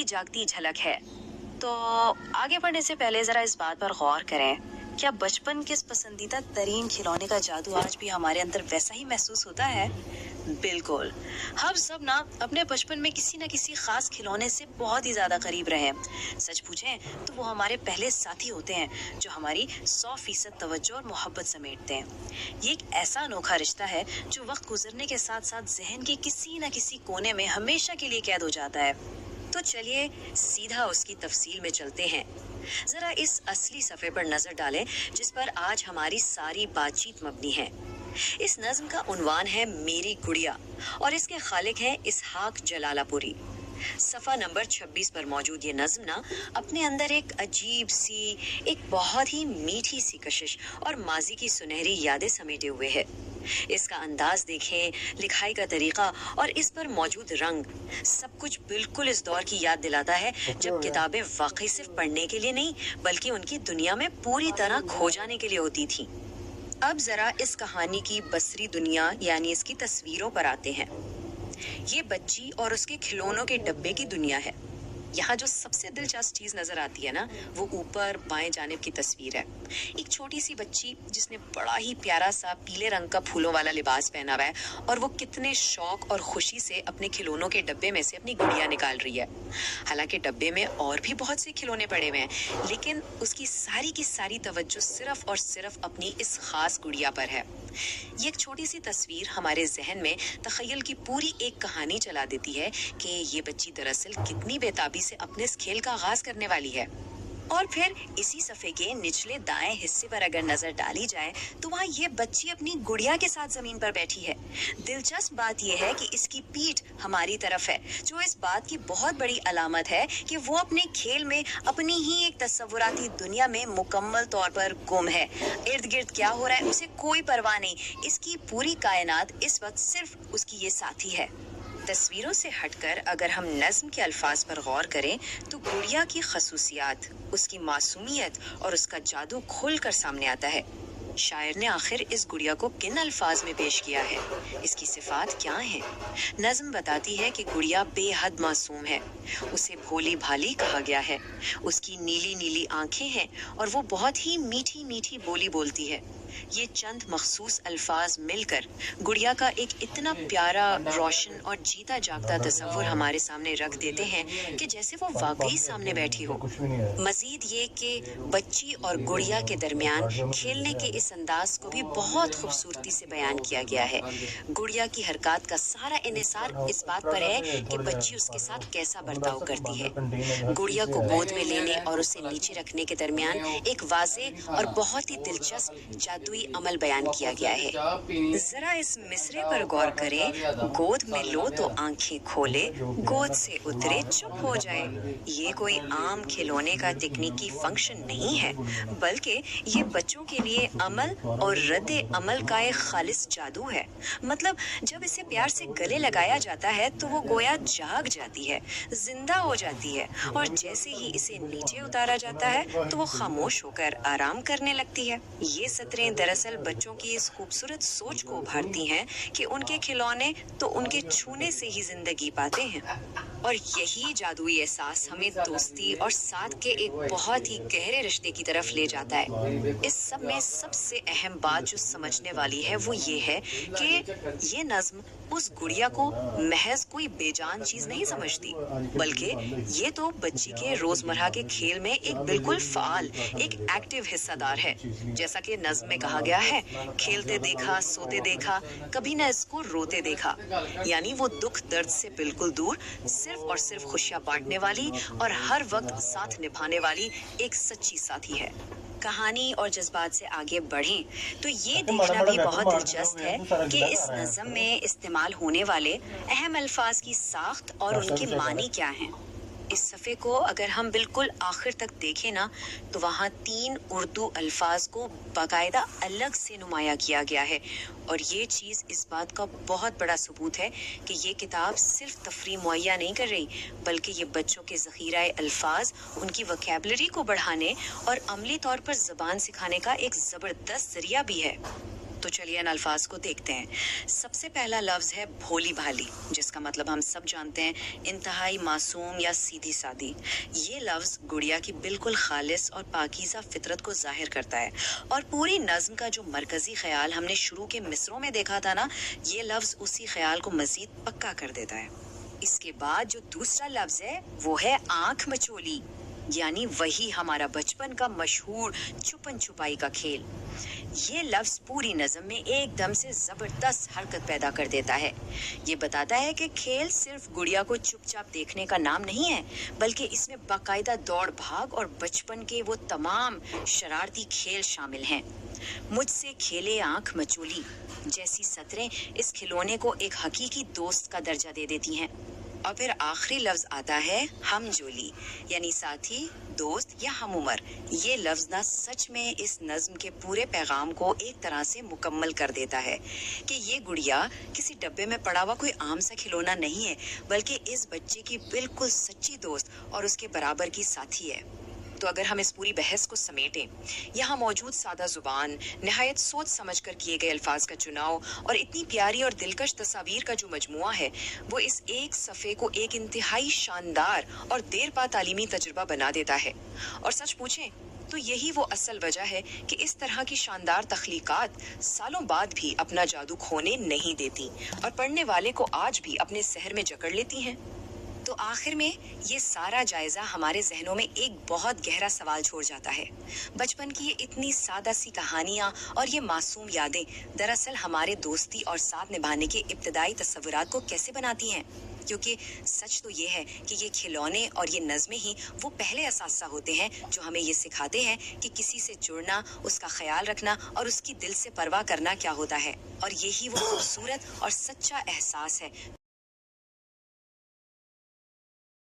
जागती झलक है। तो आगे बढ़ने से पहले जरा इस बात पर गौर करें, क्या बचपन के इस पसंदीदा तरीन खिलौने का जादू आज भी हमारे अंदर वैसा ही महसूस होता है? बिल्कुल। हम सब ना अपने बचपन में किसी न किसी खास खिलौने से बहुत ही ज्यादा करीब रहे हैं। सच पूछें तो वो हमारे पहले साथी होते हैं जो हमारी 100% तवज्जो और मोहब्बत समेटते हैं। ये एक ऐसा अनोखा रिश्ता है जो वक्त गुजरने के साथ साथ जहन के किसी न किसी कोने में हमेशा के लिए कैद हो जाता है। तो चलिए सीधा उसकी तफसील में चलते हैं। जरा इस असली सफ़े पर नजर डालें जिस पर आज हमारी सारी बातचीत मबनी है। इस नज्म का उन्वान है मेरी गुड़िया और इसके खालिक हैं इसहाक जलालापुरी। सफ़ा नंबर 26 पर मौजूद ये नज्म ना अपने अंदर एक अजीब सी, एक बहुत ही मीठी सी कशिश और माजी की सुनहरी यादें समेटे हुए है। इसका अंदाज देखें, लिखाई का तरीका और इस पर मौजूद रंग, सब कुछ बिल्कुल इस दौर की याद दिलाता है जब किताबें वाकई सिर्फ पढ़ने के लिए नहीं बल्कि उनकी दुनिया में पूरी तरह खो जाने के लिए होती थी। अब जरा इस कहानी की बसरी दुनिया यानी इसकी तस्वीरों पर आते हैं। ये बच्ची और उसके खिलौनों के डब्बे की दुनिया है। यहाँ जो सबसे दिलचस्प चीज नजर आती है ना, वो ऊपर बाएं जानिब की तस्वीर है। एक छोटी सी बच्ची जिसने बड़ा ही प्यारा सा पीले रंग का फूलों वाला लिबास पहना हुआ है और वो कितने शौक और खुशी से अपने खिलौनों के डब्बे में से अपनी गुड़िया निकाल रही है। हालांकि डब्बे में और भी बहुत से खिलौने पड़े हुए हैं, लेकिन उसकी सारी की सारी तवज्जो सिर्फ और सिर्फ अपनी इस खास गुड़िया पर है। ये एक छोटी सी तस्वीर हमारे जहन में तखय्युल की पूरी एक कहानी चला देती है कि ये बच्ची दरअसल कितनी बेताबी से अपने इस खेल का आगाज करने वाली है। और फिर इसी सफ़े के निचले दाएं हिस्से पर अगर नजर डाली जाए तो वहाँ ये बच्ची अपनी गुड़िया के साथ जमीन पर बैठी है। दिलचस्प बात यह है कि इसकी पीठ हमारी तरफ है, जो इस बात की बहुत बड़ी अलामत है कि वो अपने खेल में अपनी ही एक तस्वुराती दुनिया में मुकम्मल तौर पर गुम है। इर्द गिर्द क्या हो रहा है उसे कोई परवाह नहीं। इसकी पूरी कायनात इस वक्त सिर्फ उसकी ये साथी है। तस्वीरों से हटकर अगर हम नज्म के अल्फाज पर गौर करें तो गुड़िया की खसूसियात, उसकी मासूमियत और उसका जादू खुल कर सामने आता है। शायर ने आखिर इस गुड़िया को किन अल्फाज में पेश किया है, इसकी सिफात क्या हैं? नज्म बताती है कि गुड़िया बेहद मासूम है। उसे भोली भाली कहा गया है। उसकी नीली नीली आंखें हैं और वो बहुत ही मीठी मीठी बोली बोलती है। ये चंद मखसूस अल्फाज मिलकर गुड़िया का एक इतना प्यारा, रोशन और जीता जागता तस्वुर हमारे सामने रख देते हैं कि जैसे वो वाकई सामने बैठी हो। मजीद ये कि बच्ची और गुड़िया के दरमियान खेलने के इस अंदाज को भी बहुत खूबसूरती से बयान किया गया है। गुड़िया की हरकत का सारा इन्हिसार इस बात पर है कि बच्ची उसके साथ कैसा बर्ताव करती है। गुड़िया को गोद में लेने और उसे नीचे रखने के दरमियान एक वाज़े और बहुत ही दिलचस्प जादुई अमल बयान किया गया है। जरा इस मिसरे पर गौर करें, गोद में लो तो आंखें खोले, गोद से उतरे चुप हो जाए। ये कोई आम खिलौने का तकनीकी फंक्शन नहीं है, बल्कि ये बच्चों के लिए अमल और रद्दे अमल का एक खालिस जादू है। मतलब जब इसे प्यार से गले लगाया जाता है तो वो गोया जाग जाती है, जिंदा हो जाती है, और जैसे ही इसे नीचे उतारा जाता है तो वो खामोश होकर आराम करने लगती है। ये सतरें दरअसल बच्चों की इस खूबसूरत सोच को उभारती हैं कि उनके खिलौने तो उनके छूने से ही जिंदगी पाते हैं। और यही जादुई एहसास हमें दोस्ती और साथ के एक बहुत ही गहरे रिश्ते की तरफ ले जाता है। इस सब में सबसे अहम बात जो समझने वाली है वो ये है कि ये नज्म उस गुड़िया को महज कोई बेजान चीज नहीं समझती, बल्कि ये तो बच्ची के रोजमर्रा के खेल में एक बिल्कुल फाल, एक एक्टिव हिस्सादार है। जैसा कि नज्म में कहा गया है, खेलते देखा, सोते देखा, कभी न इसको रोते देखा। यानी वो दुख दर्द से बिल्कुल दूर, सिर्फ और सिर्फ खुशियां बांटने वाली और हर वक्त साथ निभाने वाली एक सच्ची साथी है। कहानी और जज्बात से आगे बढ़ें तो ये देखना भी बहुत दिलचस्प है कि इस नज़म में इस्तेमाल होने वाले अहम अल्फाज की साख्त और उनके मानी क्या हैं। इस सफ़े को अगर हम बिल्कुल आखिर तक देखें ना तो वहाँ 3 उर्दू अल्फाज को बाकायदा अलग से नुमाया किया गया है, और ये चीज़ इस बात का बहुत बड़ा सबूत है कि ये किताब सिर्फ तफरीह मुहैया नहीं कर रही, बल्कि ये बच्चों के ज़ख़ीरा अल्फाज, उनकी वोकैबुलरी को बढ़ाने और अमली तौर पर ज़बान सिखाने का एक ज़बरदस्त ज़रिया भी है। तो चलिए इन अल्फाज को देखते हैं। सबसे पहला लफ्ज है भोली भाली, जिसका मतलब हम सब जानते हैं इंतहाई मासूम या सीधी सादी। ये लफ्ज गुड़िया की बिल्कुल खालिस और पाकीज़ा फितरत को जाहिर करता है, और पूरी नज्म का जो मरकजी ख्याल हमने शुरू के मिसरों में देखा था ना, ये लफ्ज उसी ख्याल को मजीद पक्का कर देता है। इसके बाद जो दूसरा लफ्ज है वो है आंख मचोली, यानी वही हमारा बचपन का मशहूर छुपन छुपाई का खेल। ये लफ्ज पूरी नज़म में एकदम से जबरदस्त हरकत पैदा कर देता है। ये बताता है कि खेल सिर्फ गुड़िया को चुपचाप देखने का नाम नहीं है, बल्कि इसमें बाकायदा दौड़ भाग और बचपन के वो तमाम शरारती खेल शामिल हैं। मुझसे खेले आंख मचोली जैसी सतरें इस खिलौने को एक हकीकी दोस्त का दर्जा दे देती हैं। और फिर आखिरी लफ्ज आता है हमजोली, यानी साथी, दोस्त या हम उम्र। ये लफ्ज ना सच में इस नज्म के पूरे पैगाम को एक तरह से मुकम्मल कर देता है कि ये गुड़िया किसी डब्बे में पड़ा हुआ कोई आम सा खिलौना नहीं है, बल्कि इस बच्चे की बिल्कुल सच्ची दोस्त और उसके बराबर की साथी है। तो अगर हम इस पूरी बहस को समेटें, यहाँ मौजूद सादा जुबान, निहायत सोच समझ कर किए गए अल्फाज का चुनाव और इतनी प्यारी और दिलकश तस्वीर का जो मजमुआ है, वो इस एक सफ़े को एक इंतहाई शानदार और देर पा तालीमी तजुर्बा बना देता है। और सच पूछें तो यही वो असल वजह है कि इस तरह की शानदार तख्लीकात सालों बाद भी अपना जादू खोने नहीं देती और पढ़ने वाले को आज भी अपने सहर में जकड़ लेती हैं। तो आखिर में ये सारा जायजा हमारे जहनों में एक बहुत गहरा सवाल छोड़ जाता है। बचपन की ये इतनी सादा सी कहानियाँ और ये मासूम यादें दरअसल हमारे दोस्ती और साथ निभाने के इब्तदाई तस्वुरात को कैसे बनाती हैं? क्योंकि सच तो ये है कि ये खिलौने और ये नज़में ही वो पहले असासा होते हैं जो हमें ये सिखाते हैं कि किसी से जुड़ना, उसका ख्याल रखना और उसकी दिल से परवाह करना क्या होता है। और यही वो खूबसूरत और सच्चा एहसास है